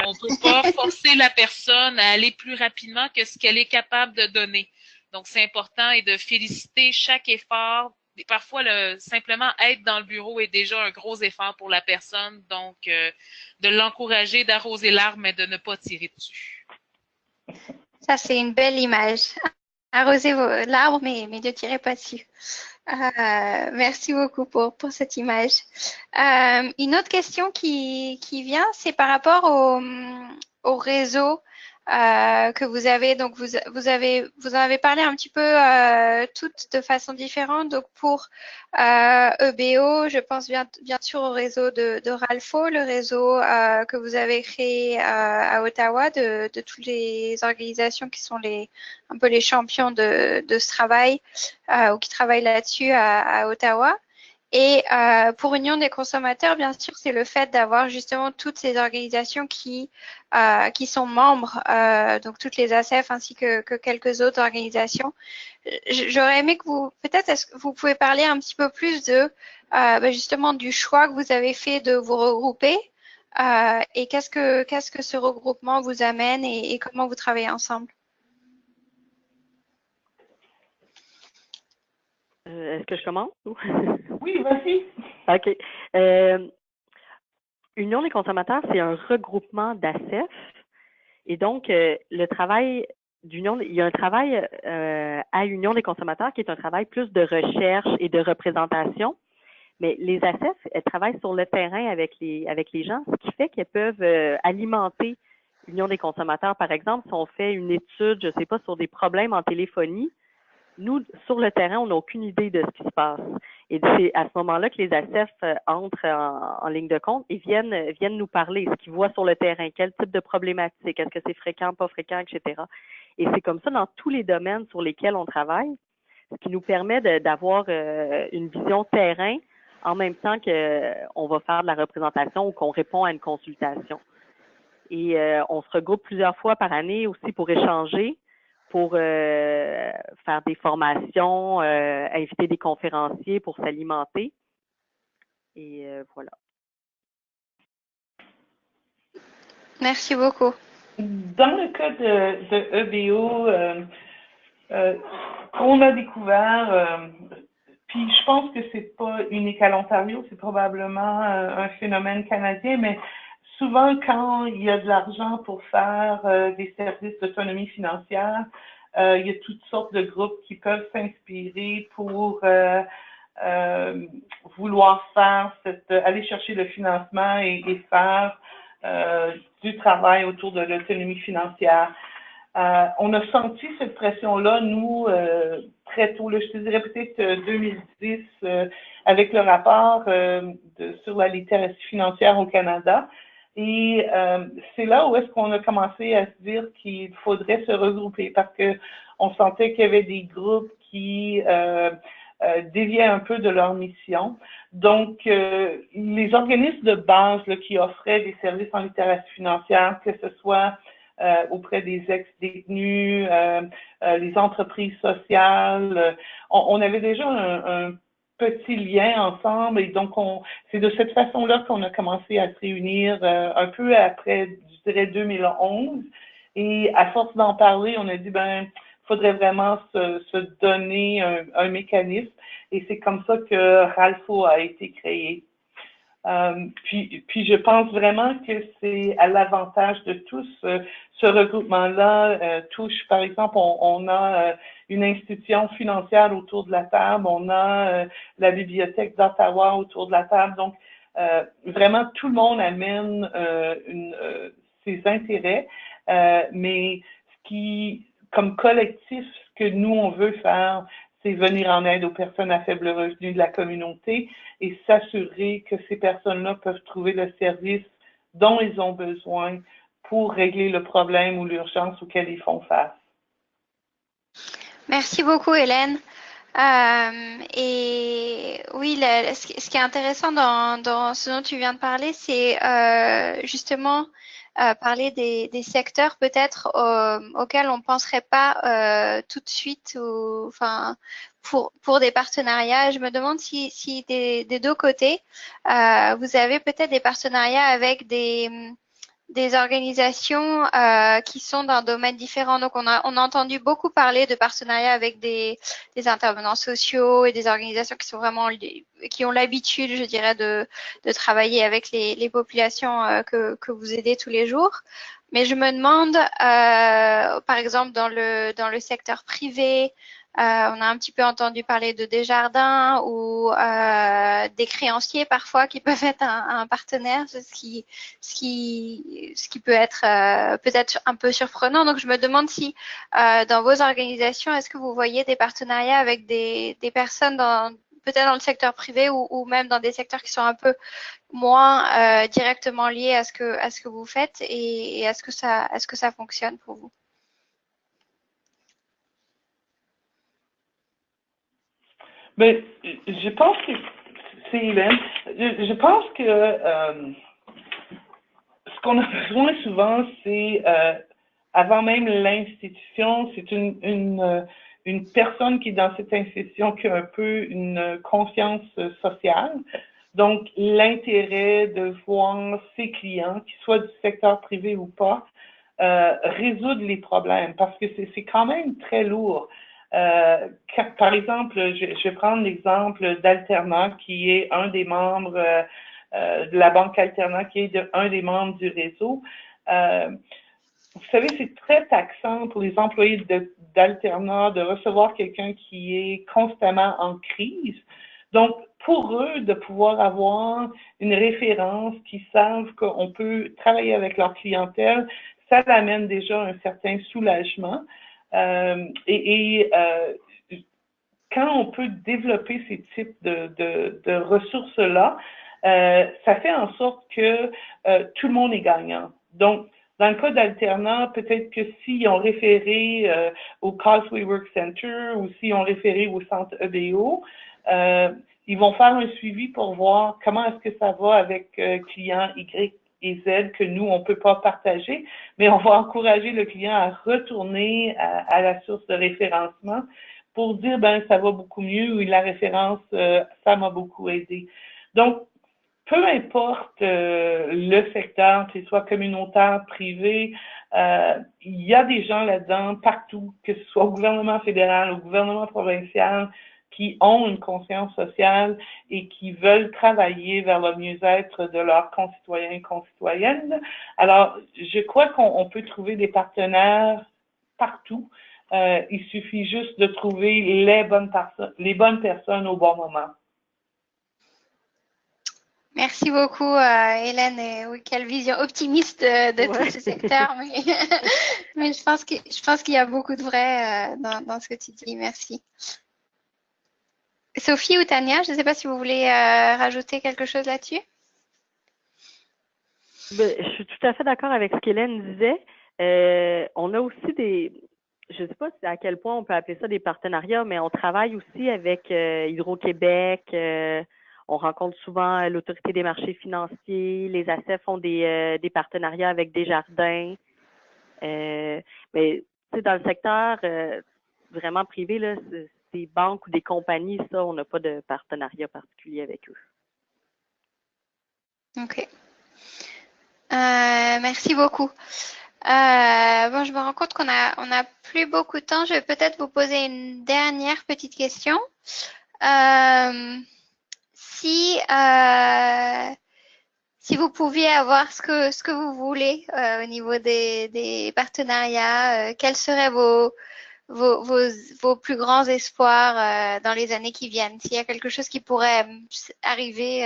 on peut pas forcer la personne à aller plus rapidement que ce qu'elle est capable de donner. Donc, c'est important et de féliciter chaque effort. Et parfois, simplement être dans le bureau est déjà un gros effort pour la personne. Donc, de l'encourager, d'arroser l'arbre, mais de ne pas tirer dessus. Ça, c'est une belle image. Arroser l'arbre, mais ne tirez pas dessus. Merci beaucoup pour cette image. Une autre question qui vient, c'est par rapport au réseau que vous avez. Donc, vous en avez parlé un petit peu toutes de façon différente. Donc, pour EBO, je pense bien sûr au réseau de Ralfo, le réseau que vous avez créé à Ottawa de toutes les organisations qui sont un peu les champions de ce travail ou qui travaillent là-dessus à Ottawa. Et pour Union des consommateurs, bien sûr, c'est le fait d'avoir justement toutes ces organisations qui sont membres, donc toutes les ACF ainsi que quelques autres organisations. J'aurais aimé que peut-être, est-ce que vous pouvez parler un petit peu plus de justement du choix que vous avez fait de vous regrouper et qu'est-ce que ce regroupement vous amène et comment vous travaillez ensemble? Est-ce que je commence? Oui, vas-y. OK. Union des consommateurs, c'est un regroupement d'ACEF. Et donc, le travail d'Union, il y a un travail à Union des consommateurs qui est un travail plus de recherche et de représentation. Mais les ACEF, elles travaillent sur le terrain avec les gens, ce qui fait qu'elles peuvent alimenter l'Union des consommateurs. Par exemple, si on fait une étude, je ne sais pas, sur des problèmes en téléphonie, nous, sur le terrain, on n'a aucune idée de ce qui se passe. Et c'est à ce moment-là que les ACEF entrent en ligne de compte et viennent nous parler, ce qu'ils voient sur le terrain, quel type de problématique, est-ce que c'est fréquent, pas fréquent, etc. Et c'est comme ça dans tous les domaines sur lesquels on travaille, ce qui nous permet d'avoir une vision terrain en même temps qu'on va faire de la représentation ou qu'on répond à une consultation. Et on se regroupe plusieurs fois par année aussi pour échanger, pour faire des formations, inviter des conférenciers pour s'alimenter. Et voilà. Merci beaucoup. Dans le cas de EBO, on a découvert, puis je pense que c'est pas unique à l'Ontario, c'est probablement un phénomène canadien, mais souvent quand il y a de l'argent pour faire des services d'autonomie financière, il y a toutes sortes de groupes qui peuvent s'inspirer pour vouloir faire aller chercher le financement et faire du travail autour de l'autonomie financière. On a senti cette pression-là, nous, très tôt, là, je te dirais peut-être 2010, avec le rapport sur la littératie financière au Canada. Et c'est là où est-ce qu'on a commencé à se dire qu'il faudrait se regrouper parce qu'on sentait qu'il y avait des groupes qui déviaient un peu de leur mission. Donc, les organismes de base là, qui offraient des services en littératie financière, que ce soit auprès des ex-détenus, les entreprises sociales, on avait déjà un petit lien ensemble et donc c'est de cette façon-là qu'on a commencé à se réunir un peu après, je dirais, 2011. Et à force d'en parler, on a dit, faudrait vraiment se donner un mécanisme et c'est comme ça que Ralfo a été créé. Puis je pense vraiment que c'est à l'avantage de tous. Ce regroupement-là touche, par exemple, on a une institution financière autour de la table, on a la bibliothèque d'Ottawa autour de la table. Donc, vraiment, tout le monde amène ses intérêts, mais comme collectif, ce que nous, on veut faire, c'est venir en aide aux personnes à faible revenu de la communauté et s'assurer que ces personnes-là peuvent trouver le service dont ils ont besoin pour régler le problème ou l'urgence auquel ils font face. Merci beaucoup, Hélène. Et oui, ce qui est intéressant dans ce dont tu viens de parler, c'est justement parler des secteurs peut-être auxquels on ne penserait pas tout de suite, enfin pour des partenariats. Je me demande si des deux côtés, vous avez peut-être des partenariats avec des organisations qui sont d'un domaine différent. Donc, on a entendu beaucoup parler de partenariats avec des intervenants sociaux et des organisations qui sont vraiment, qui ont l'habitude, je dirais, de travailler avec les populations que vous aidez tous les jours. Mais je me demande, par exemple, dans le secteur privé, on a un petit peu entendu parler de Desjardins ou des créanciers parfois qui peuvent être un partenaire, ce qui peut être peut-être un peu surprenant. Donc, je me demande si dans vos organisations, est-ce que vous voyez des partenariats avec des personnes peut-être dans le secteur privé ou même dans des secteurs qui sont un peu moins directement liés à ce que vous faites et est-ce que ça fonctionne pour vous? Mais je pense que c'est Hélène. Je pense que ce qu'on a besoin souvent, c'est avant même l'institution, c'est une personne qui est dans cette institution qui a un peu une conscience sociale. Donc, l'intérêt de voir ses clients, qu'ils soient du secteur privé ou pas, résoudre les problèmes parce que c'est quand même très lourd. Par exemple, je vais prendre l'exemple d'Alterna, qui est un des membres de la Banque Alterna, qui est un des membres du réseau. Vous savez, c'est très taxant pour les employés d'Alterna de recevoir quelqu'un qui est constamment en crise. Donc, pour eux, de pouvoir avoir une référence qui savent qu'on peut travailler avec leur clientèle, ça amène déjà un certain soulagement. Quand on peut développer ces types de ressources-là, ça fait en sorte que tout le monde est gagnant. Donc, dans le cas d'Alterna, peut-être que s'ils ont référé au Causeway Work Center ou s'ils ont référé au centre EBO, ils vont faire un suivi pour voir comment est-ce que ça va avec client Y et Z que nous, on ne peut pas partager, mais on va encourager le client à retourner à la source de référencement pour dire, ben ça va beaucoup mieux ou la référence, ça m'a beaucoup aidé. Donc, peu importe le secteur, qu'il soit communautaire, privé, il y a des gens là-dedans partout, que ce soit au gouvernement fédéral, au gouvernement provincial, qui ont une conscience sociale et qui veulent travailler vers le mieux-être de leurs concitoyens et concitoyennes. Alors, je crois qu'on peut trouver des partenaires partout. Il suffit juste de trouver les bonnes personnes au bon moment. Merci beaucoup, Hélène. Et oui, quelle vision optimiste de tous ces secteurs. Mais je pense qu'il y a beaucoup de vrai dans ce que tu dis. Merci. Sophie ou Tania, je ne sais pas si vous voulez rajouter quelque chose là-dessus. Je suis tout à fait d'accord avec ce qu'Hélène disait. On a aussi je ne sais pas à quel point on peut appeler ça des partenariats, mais on travaille aussi avec Hydro-Québec. On rencontre souvent l'Autorité des marchés financiers. Les ACEF font des partenariats avec Desjardins. Mais dans le secteur vraiment privé, là, des banques ou des compagnies, ça, on n'a pas de partenariat particulier avec eux. OK. Merci beaucoup. Bon, je me rends compte qu'on a plus beaucoup de temps. Je vais peut-être vous poser une dernière petite question. Si Si vous pouviez avoir ce que vous voulez au niveau des partenariats, quels seraient vos plus grands espoirs dans les années qui viennent? S'il y a quelque chose qui pourrait arriver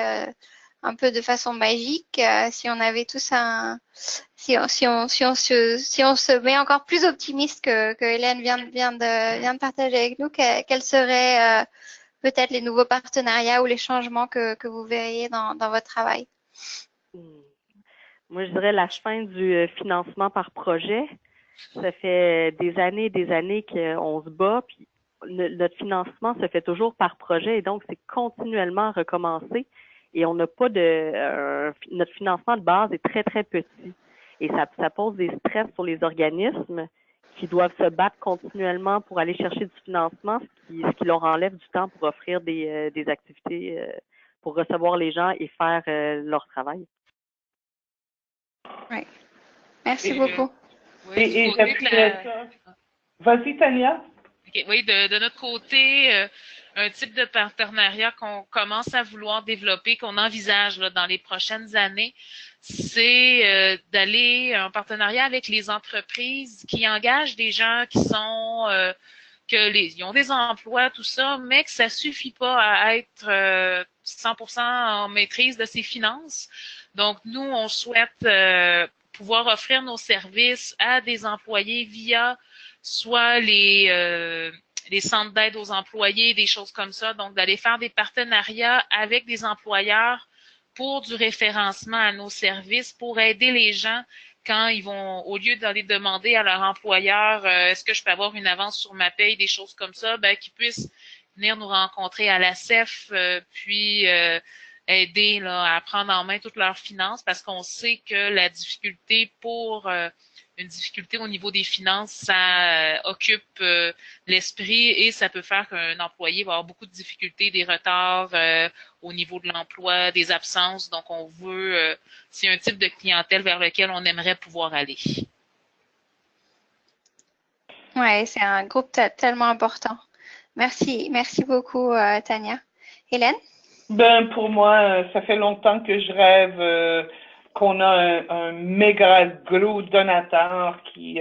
un peu de façon magique, si on avait tous si on se met encore plus optimiste que Hélène vient de partager avec nous, quels seraient peut-être les nouveaux partenariats ou les changements que vous verriez dans votre travail? Moi, je dirais la fin du financement par projet. Ça fait des années qu'on se bat, puis notre financement se fait toujours par projet, et donc c'est continuellement recommencé. Et on n'a pas notre financement de base est très, très petit. Et ça pose des stress sur les organismes qui doivent se battre continuellement pour aller chercher du financement, ce qui leur enlève du temps pour offrir des activités, pour recevoir les gens et faire leur travail. Oui. Merci beaucoup. Et j'appuierais ça. Vas-y, Tania. Okay. Oui, de notre côté, un type de partenariat qu'on commence à vouloir développer, qu'on envisage là, dans les prochaines années, c'est d'aller en partenariat avec les entreprises qui engagent des gens qui sont ils ont des emplois, tout ça, mais que ça suffit pas à être 100% en maîtrise de ses finances. Donc, nous, on souhaite pouvoir offrir nos services à des employés via soit les centres d'aide aux employés, des choses comme ça. Donc, d'aller faire des partenariats avec des employeurs pour du référencement à nos services, pour aider les gens quand ils vont, au lieu d'aller demander à leur employeur est-ce que je peux avoir une avance sur ma paye, des choses comme ça, ben qu'ils puissent venir nous rencontrer à la CEF, puis aider là, à prendre en main toutes leurs finances, parce qu'on sait que la difficulté une difficulté au niveau des finances, ça occupe l'esprit et ça peut faire qu'un employé va avoir beaucoup de difficultés, des retards au niveau de l'emploi, des absences. Donc, on veut, c'est un type de clientèle vers lequel on aimerait pouvoir aller. Oui, c'est un groupe tellement important. Merci beaucoup, Tania. Hélène? Ben, pour moi, ça fait longtemps que je rêve qu'on a un méga gros donateur qui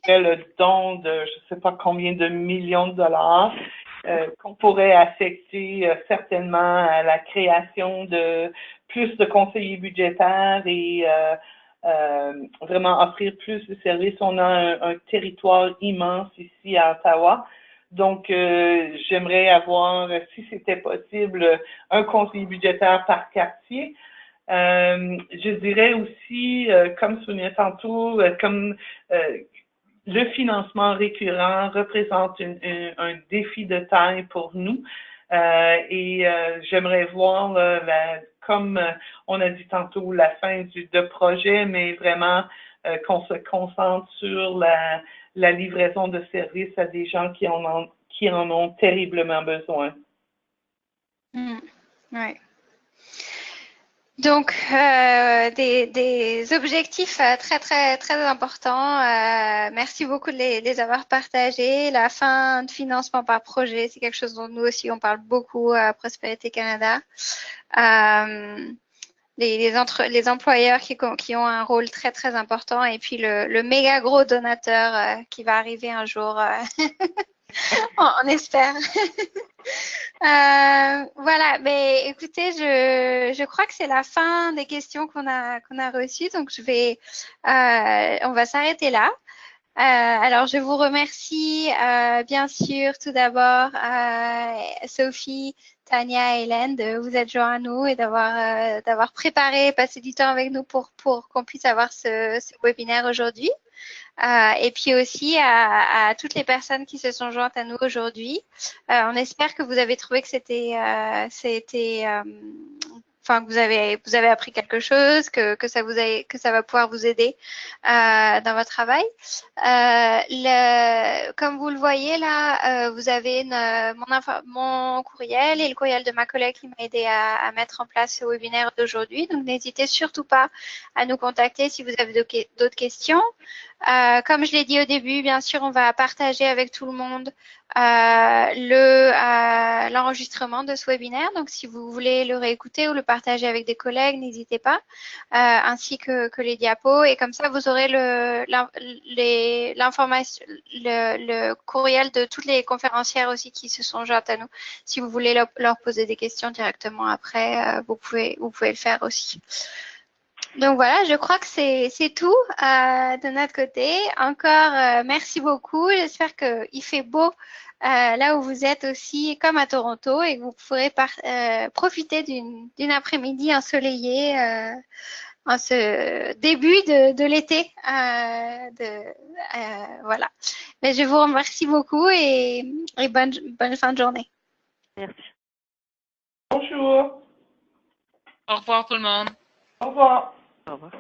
fait le don de je sais pas combien de millions de dollars qu'on pourrait affecter certainement à la création de plus de conseillers budgétaires et vraiment offrir plus de services. On a un territoire immense ici à Ottawa. Donc, j'aimerais avoir, si c'était possible, un conseiller budgétaire par quartier. Je dirais aussi, comme soulignait tantôt, comme le financement récurrent représente un défi de taille pour nous. Et j'aimerais voir, comme on a dit tantôt, la fin de projet, mais vraiment qu'on se concentre sur la livraison de services à des gens qui en ont terriblement besoin. Ouais. Donc, des objectifs très importants. Merci beaucoup de les avoir partagés. La fin de financement par projet, c'est quelque chose dont nous aussi on parle beaucoup à Prospérité Canada. Les employeurs qui ont un rôle très important, et puis le méga gros donateur qui va arriver un jour. On espère. Voilà, mais écoutez, je crois que c'est la fin des questions qu'on a reçues, donc on va s'arrêter là. Alors, je vous remercie bien sûr tout d'abord Sophie, Tania et Hélène de vous être joints à nous et d'avoir préparé, passé du temps avec nous pour qu'on puisse avoir ce webinaire aujourd'hui. Et puis aussi à toutes les personnes qui se sont jointes à nous aujourd'hui. On espère que vous avez trouvé que que vous avez appris quelque chose, que ça va pouvoir vous aider dans votre travail. Comme vous le voyez là, vous avez mon courriel et le courriel de ma collègue qui m'a aidé à mettre en place ce webinaire d'aujourd'hui. Donc n'hésitez surtout pas à nous contacter si vous avez d'autres questions. Comme je l'ai dit au début, bien sûr, on va partager avec tout le monde l'enregistrement de ce webinaire. Donc, si vous voulez le réécouter ou le partager avec des collègues, n'hésitez pas, ainsi que les diapos. Et comme ça, vous aurez l'information, le courriel de toutes les conférencières aussi qui se sont jointes à nous. Si vous voulez leur poser des questions directement après, vous pouvez le faire aussi. Donc voilà, je crois que c'est tout de notre côté. Encore merci beaucoup. J'espère qu'il fait beau là où vous êtes aussi, comme à Toronto, et que vous pourrez profiter d'une après-midi ensoleillée en ce début de l'été. Voilà. Mais je vous remercie beaucoup et bonne fin de journée. Merci. Bonjour. Au revoir tout le monde. Au revoir. Au revoir.